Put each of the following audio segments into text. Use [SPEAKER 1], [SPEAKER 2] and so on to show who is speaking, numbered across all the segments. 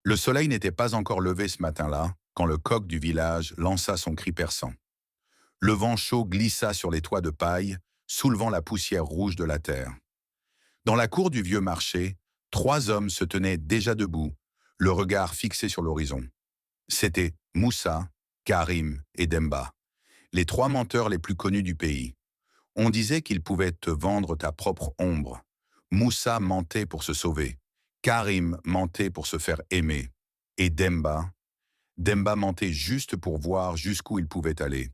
[SPEAKER 1] Le soleil n'était pas encore levé ce matin-là quand le coq du village lança son cri perçant. Le vent chaud glissa sur les toits de paille, soulevant la poussière rouge de la terre. Dans la cour du vieux marché, trois hommes se tenaient déjà debout, le regard fixé sur l'horizon. C'étaient Moussa, Karim et Demba, les trois menteurs les plus connus du pays. On disait qu'ils pouvaient te vendre ta propre ombre. Moussa mentait pour se sauver. Karim mentait pour se faire aimer. Et Demba mentait juste pour voir jusqu'où il pouvait aller.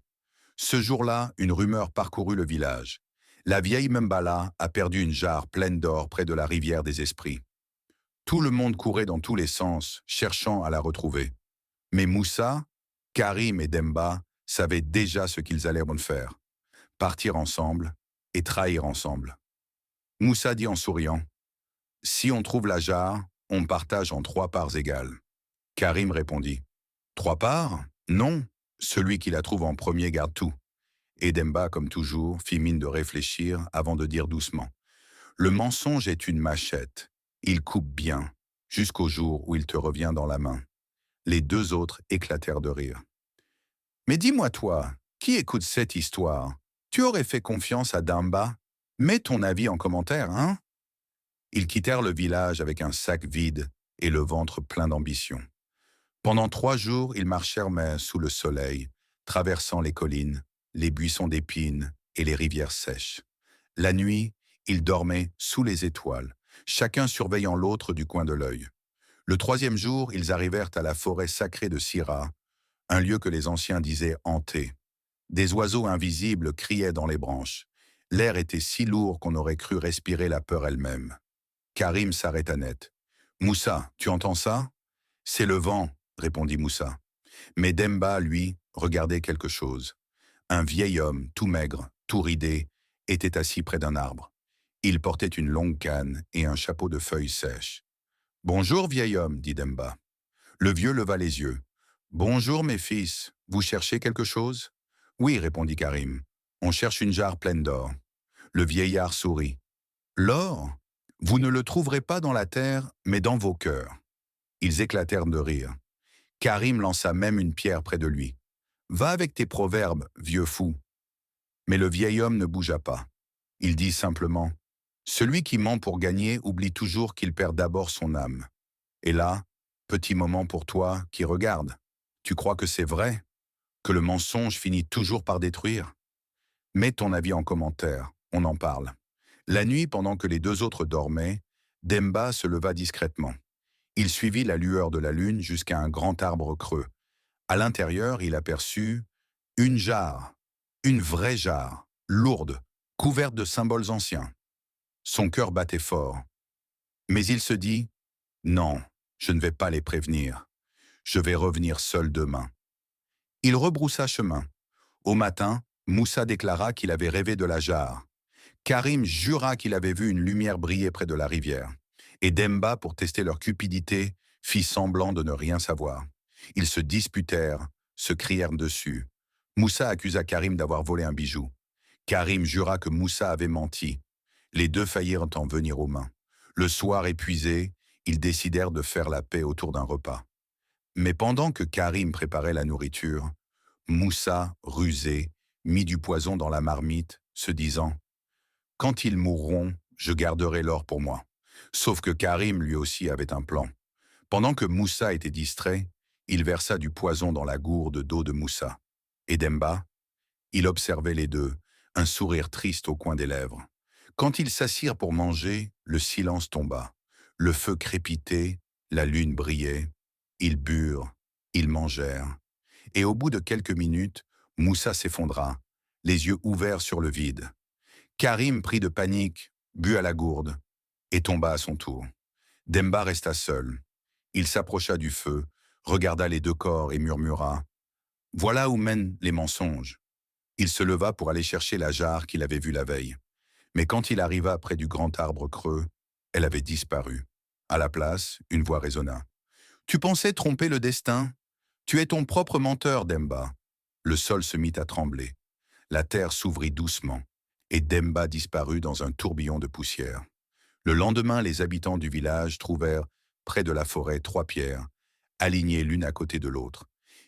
[SPEAKER 1] Ce jour-là, une rumeur parcourut le village. La vieille Mbala a perdu une jarre pleine d'or près de la rivière des esprits. Tout le monde courait dans tous les sens, cherchant à la retrouver. Mais Moussa, Karim et Demba savaient déjà ce qu'ils allaient en faire. Partir ensemble et trahir ensemble. Moussa dit en souriant, « Si on trouve la jarre, on partage en 3 parts égales. » Karim répondit, « 3 parts? Non, celui qui la trouve en premier garde tout. » Et Demba, comme toujours, fit mine de réfléchir avant de dire doucement, « Le mensonge est une machette. Il coupe bien, jusqu'au jour où il te revient dans la main. » Les deux autres éclatèrent de rire. « Mais dis-moi toi, qui écoute cette histoire? Tu aurais fait confiance à Demba? Mets ton avis en commentaire, hein ?» Ils quittèrent le village avec un sac vide et le ventre plein d'ambition. Pendant 3 jours, ils marchèrent mais sous le soleil, traversant les collines, les buissons d'épines et les rivières sèches. La nuit, ils dormaient sous les étoiles, chacun surveillant l'autre du coin de l'œil. Le 3e jour, ils arrivèrent à la forêt sacrée de Sira, un lieu que les anciens disaient hanté. Des oiseaux invisibles criaient dans les branches. L'air était si lourd qu'on aurait cru respirer la peur elle-même. Karim s'arrêta net. « Moussa, tu entends ça ?»« C'est le vent, » répondit Moussa. Mais Demba, lui, regardait quelque chose. Un vieil homme, tout maigre, tout ridé, était assis près d'un arbre. Il portait une longue canne et un chapeau de feuilles sèches. « Bonjour, vieil homme, » dit Demba. Le vieux leva les yeux. « Bonjour, mes fils, vous cherchez quelque chose ?»« Oui, » répondit Karim. « On cherche une jarre pleine d'or. » Le vieillard sourit. « L'or ? Vous ne le trouverez pas dans la terre, mais dans vos cœurs. » Ils éclatèrent de rire. Karim lança même une pierre près de lui. « Va avec tes proverbes, vieux fou. » Mais le vieil homme ne bougea pas. Il dit simplement, « Celui qui ment pour gagner oublie toujours qu'il perd d'abord son âme. » Et là, petit moment pour toi qui regarde. Tu crois que c'est vrai? Que le mensonge finit toujours par détruire? Mets ton avis en commentaire, on en parle. La nuit, pendant que les deux autres dormaient, Demba se leva discrètement. Il suivit la lueur de la lune jusqu'à un grand arbre creux. À l'intérieur, il aperçut une jarre, une vraie jarre, lourde, couverte de symboles anciens. Son cœur battait fort. Mais il se dit, « Non, je ne vais pas les prévenir. Je vais revenir seul demain. » Il rebroussa chemin. Au matin, Moussa déclara qu'il avait rêvé de la jarre. Karim jura qu'il avait vu une lumière briller près de la rivière. Et Demba, pour tester leur cupidité, fit semblant de ne rien savoir. Ils se disputèrent, se crièrent dessus. Moussa accusa Karim d'avoir volé un bijou. Karim jura que Moussa avait menti. Les deux faillirent en venir aux mains. Le soir épuisé, ils décidèrent de faire la paix autour d'un repas. Mais pendant que Karim préparait la nourriture, Moussa, rusé, mit du poison dans la marmite, se disant « Quand ils mourront, je garderai l'or pour moi. » Sauf que Karim lui aussi avait un plan. Pendant que Moussa était distrait, il versa du poison dans la gourde d'eau de Moussa. Et Demba, il observait les deux, un sourire triste au coin des lèvres. Quand ils s'assirent pour manger, le silence tomba. Le feu crépitait, la lune brillait. Ils burent, ils mangèrent. Et au bout de quelques minutes, Moussa s'effondra, les yeux ouverts sur le vide. Karim, pris de panique, but à la gourde et tomba à son tour. Demba resta seul. Il s'approcha du feu, regarda les deux corps et murmura « Voilà où mènent les mensonges. » Il se leva pour aller chercher la jarre qu'il avait vue la veille. Mais quand il arriva près du grand arbre creux, elle avait disparu. À la place, une voix résonna. « Tu pensais tromper le destin? Tu es ton propre menteur, Demba. » Le sol se mit à trembler. La terre s'ouvrit doucement, et Demba disparut dans un tourbillon de poussière. Le lendemain, les habitants du village trouvèrent, près de la forêt, 3 pierres, alignées l'une à côté de l'autre.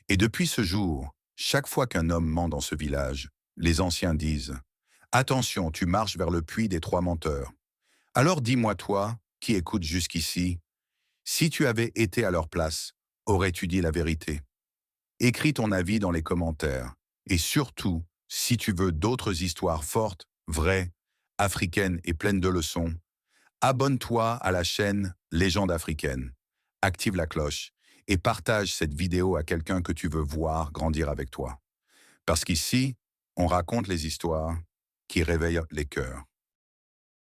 [SPEAKER 1] Et depuis ce jour, chaque fois qu'un homme ment dans ce village, les anciens disent « Attention, tu marches vers le puits des trois menteurs. Alors dis-moi toi, qui écoutes jusqu'ici, si tu avais été à leur place, aurais-tu dit la vérité? Écris ton avis dans les commentaires. Et surtout, si tu veux d'autres histoires fortes, vraies, africaines et pleines de leçons, abonne-toi à la chaîne Légende africaine. Active la cloche et partage cette vidéo à quelqu'un que tu veux voir grandir avec toi. Parce qu'ici, on raconte les histoires qui réveillent les cœurs.